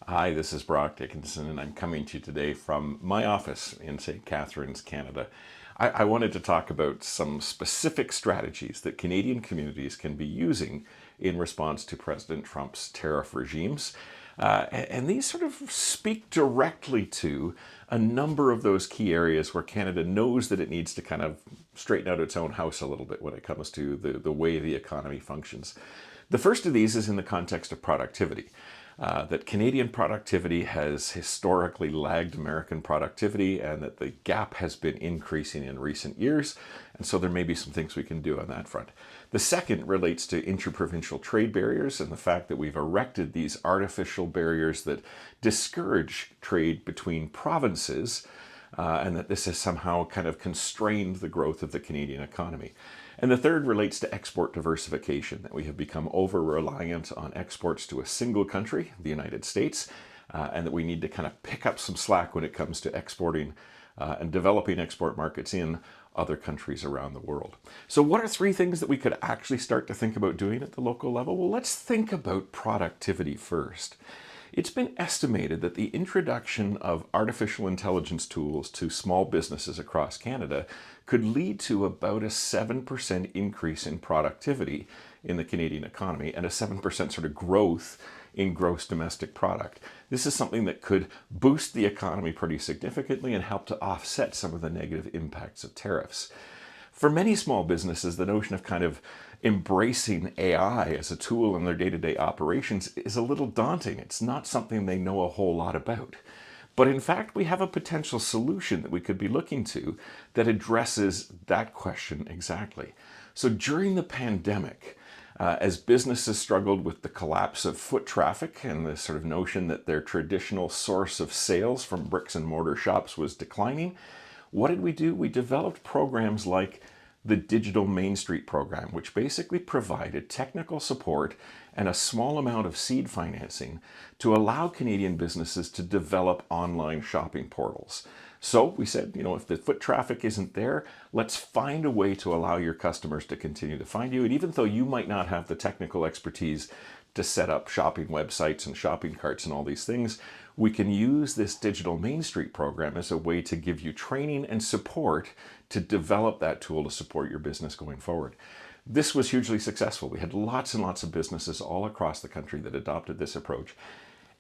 Hi, this is Brock Dickinson, and I'm coming to you today from my office in St. Catharines, Canada. I wanted to talk about some specific strategies that Canadian communities can be using in response to President Trump's tariff regimes. And these sort of speak directly to a number of those key areas where Canada knows that it needs to kind of straighten out its own house a little bit when it comes to the way the economy functions. The first of these is in the context of productivity. That Canadian productivity has historically lagged American productivity and that the gap has been increasing in recent years. And so there may be some things we can do on that front. The second relates to interprovincial trade barriers and the fact that we've erected these artificial barriers that discourage trade between provinces, and that this has somehow kind of constrained the growth of the Canadian economy. And the third relates to export diversification, that we have become over-reliant on exports to a single country, the United States, and that we need to kind of pick up some slack when it comes to exporting and developing export markets in other countries around the world. So what are three things that we could actually start to think about doing at the local level? Well, let's think about productivity first. It's been estimated that the introduction of artificial intelligence tools to small businesses across Canada could lead to about a 7% increase in productivity in the Canadian economy and a 7% sort of growth in gross domestic product. This is something that could boost the economy pretty significantly and help to offset some of the negative impacts of tariffs. For many small businesses, the notion of kind of embracing AI as a tool in their day-to-day operations is a little daunting. It's not something they know a whole lot about. But in fact, we have a potential solution that we could be looking to that addresses that question exactly. So during the pandemic, as businesses struggled with the collapse of foot traffic and the sort of notion that their traditional source of sales from bricks and mortar shops was declining, what did we do? We developed programs like the Digital Main Street program, which basically provided technical support and a small amount of seed financing to allow Canadian businesses to develop online shopping portals. So we said, if the foot traffic isn't there, let's find a way to allow your customers to continue to find you. And even though you might not have the technical expertise to set up shopping websites and shopping carts and all these things, we can use this Digital Main Street program as a way to give you training and support to develop that tool to support your business going forward. This was hugely successful. We had lots and lots of businesses all across the country that adopted this approach.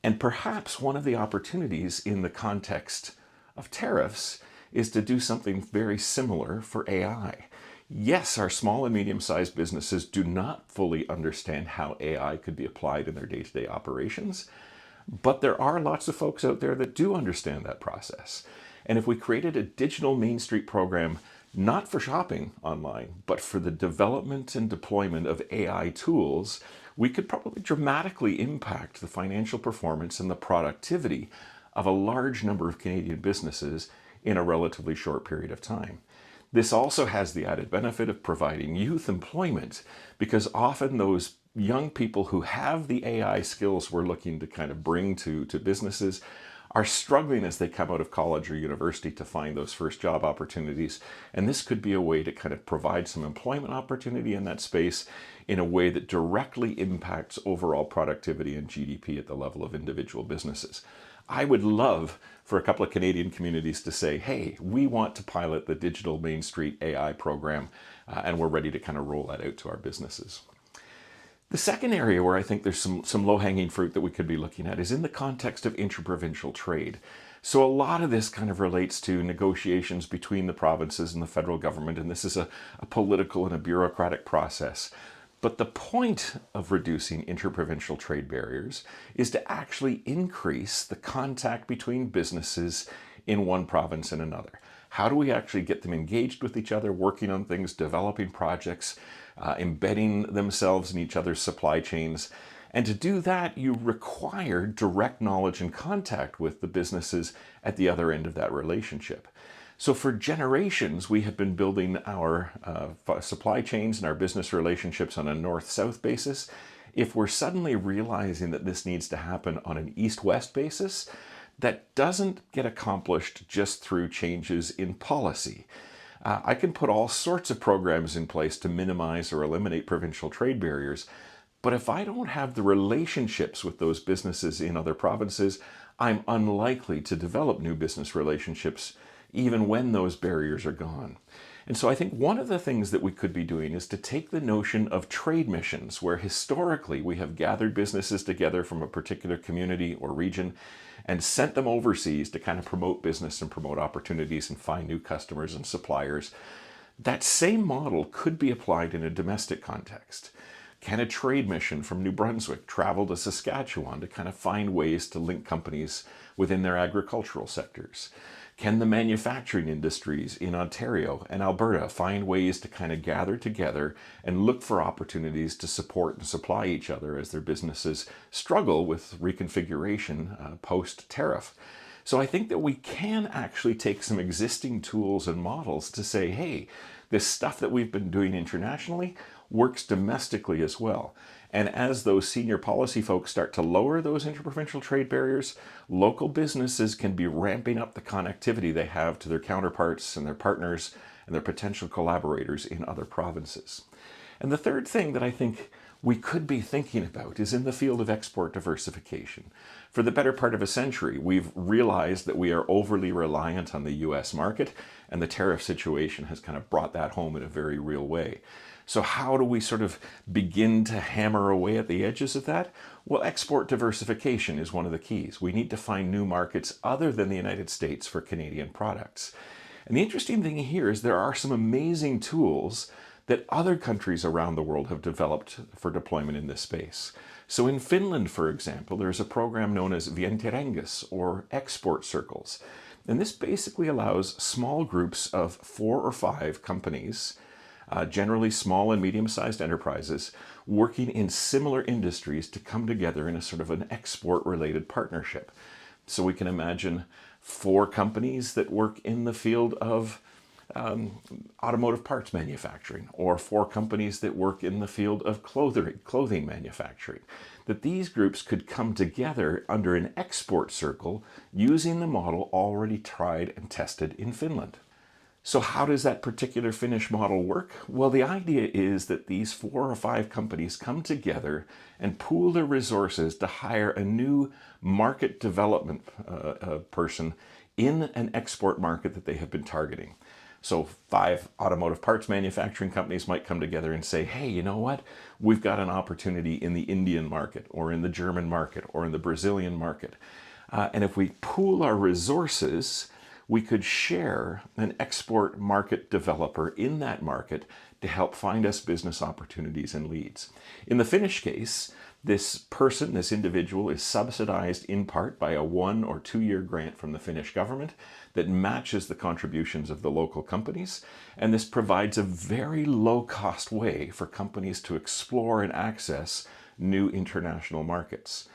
And perhaps one of the opportunities in the context of tariffs is to do something very similar for AI. Yes, our small and medium-sized businesses do not fully understand how AI could be applied in their day-to-day operations, but there are lots of folks out there that do understand that process. And if we created a Digital Main Street program, not for shopping online, but for the development and deployment of AI tools, we could probably dramatically impact the financial performance and the productivity of a large number of Canadian businesses in a relatively short period of time. This also has the added benefit of providing youth employment, because often those young people who have the AI skills we're looking to kind of bring to businesses are struggling as they come out of college or university to find those first job opportunities. And this could be a way to kind of provide some employment opportunity in that space in a way that directly impacts overall productivity and GDP at the level of individual businesses. I would love for a couple of Canadian communities to say, hey, we want to pilot the Digital Main Street AI program, and we're ready to kind of roll that out to our businesses. The second area where I think there's some low-hanging fruit that we could be looking at is in the context of interprovincial trade. So a lot of this kind of relates to negotiations between the provinces and the federal government, and this is a political and a bureaucratic process. But the point of reducing interprovincial trade barriers is to actually increase the contact between businesses in one province and another. How do we actually get them engaged with each other, working on things, developing projects, embedding themselves in each other's supply chains? And to do that, you require direct knowledge and contact with the businesses at the other end of that relationship. So for generations, we have been building our supply chains and our business relationships on a north-south basis. If we're suddenly realizing that this needs to happen on an east-west basis, that doesn't get accomplished just through changes in policy. I can put all sorts of programs in place to minimize or eliminate provincial trade barriers, But if I don't have the relationships with those businesses in other provinces, I'm unlikely to develop new business relationships even when those barriers are gone. And so I think one of the things that we could be doing is to take the notion of trade missions, where historically we have gathered businesses together from a particular community or region and sent them overseas to kind of promote business and promote opportunities and find new customers and suppliers. That same model could be applied in a domestic context. Can a trade mission from New Brunswick travel to Saskatchewan to kind of find ways to link companies within their agricultural sectors? Can the manufacturing industries in Ontario and Alberta find ways to kind of gather together and look for opportunities to support and supply each other as their businesses struggle with reconfiguration post-tariff? So I think that we can actually take some existing tools and models to say, hey, this stuff that we've been doing internationally works domestically as well. And as those senior policy folks start to lower those interprovincial trade barriers, local businesses can be ramping up the connectivity they have to their counterparts and their partners and their potential collaborators in other provinces. And the third thing that I think we could be thinking about is in the field of export diversification. For the better part of a century, we've realized that we are overly reliant on the US market, and the tariff situation has kind of brought that home in a very real way. So how do we sort of begin to hammer away at the edges of that? Well, export diversification is one of the keys. We need to find new markets other than the United States for Canadian products. And the interesting thing here is there are some amazing tools that other countries around the world have developed for deployment in this space. So in Finland, for example, there's a program known as Vientirengas, or export circles. And this basically allows small groups of 4 or 5 companies, generally small and medium-sized enterprises, working in similar industries to come together in a sort of an export-related partnership. So we can imagine 4 companies that work in the field of automotive parts manufacturing, or 4 companies that work in the field of clothing manufacturing, that these groups could come together under an export circle using the model already tried and tested in Finland. So how does that particular Finnish model work? Well, the idea is that these 4 or 5 companies come together and pool their resources to hire a new market development person in an export market that they have been targeting. So 5 automotive parts manufacturing companies might come together and say, hey, you know what? We've got an opportunity in the Indian market, or in the German market, or in the Brazilian market. And if we pool our resources, we could share an export market developer in that market to help find us business opportunities and leads. In the Finnish case, this person, this individual, is subsidized in part by a 1 or 2 year grant from the Finnish government that matches the contributions of the local companies. And this provides a very low-cost way for companies to explore and access new international markets.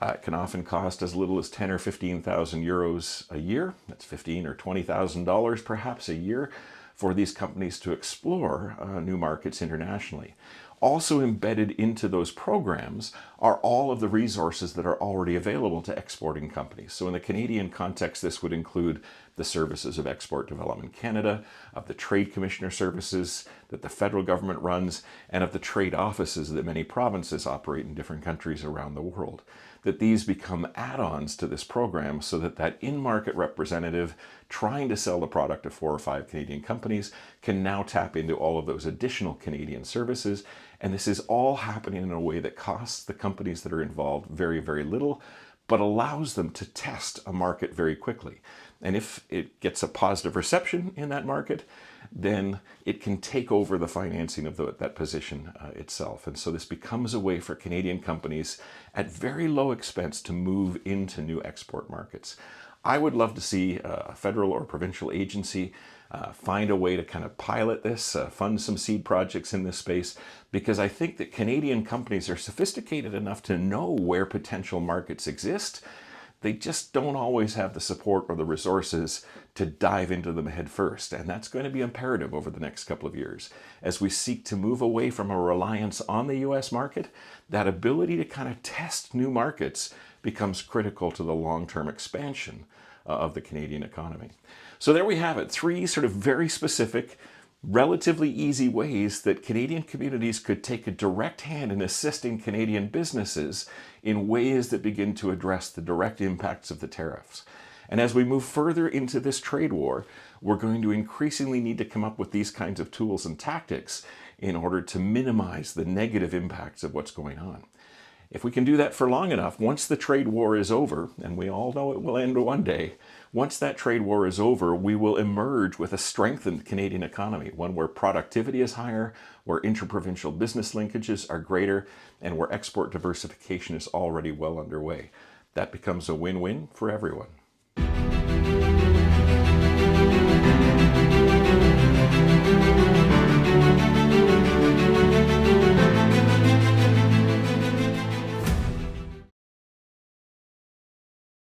It can often cost as little as 10 or 15,000 euros a year. That's $15,000 or $20,000 perhaps a year for these companies to explore new markets internationally. Also embedded into those programs are all of the resources that are already available to exporting companies. So in the Canadian context, this would include the services of Export Development Canada, of the Trade Commissioner services that the federal government runs, and of the trade offices that many provinces operate in different countries around the world. That these become add-ons to this program so that that in-market representative trying to sell the product to 4 or 5 Canadian companies can now tap into all of those additional Canadian services. And this is all happening in a way that costs the companies that are involved very, very little, but allows them to test a market very quickly. And if it gets a positive reception in that market, then it can take over the financing of that position itself. And so this becomes a way for Canadian companies at very low expense to move into new export markets. I would love to see a federal or provincial agency find a way to kind of pilot this, fund some seed projects in this space, because I think that Canadian companies are sophisticated enough to know where potential markets exist. They just don't always have the support or the resources to dive into them head first. And that's going to be imperative over the next couple of years. As we seek to move away from a reliance on the US market, that ability to kind of test new markets becomes critical to the long-term expansion of the Canadian economy. So there we have it, 3 sort of very specific relatively easy ways that Canadian communities could take a direct hand in assisting Canadian businesses in ways that begin to address the direct impacts of the tariffs. And as we move further into this trade war, we're going to increasingly need to come up with these kinds of tools and tactics in order to minimize the negative impacts of what's going on. If we can do that for long enough, once the trade war is over, and we all know it will end one day, once that trade war is over, we will emerge with a strengthened Canadian economy, one where productivity is higher, where interprovincial business linkages are greater, and where export diversification is already well underway. That becomes a win-win for everyone.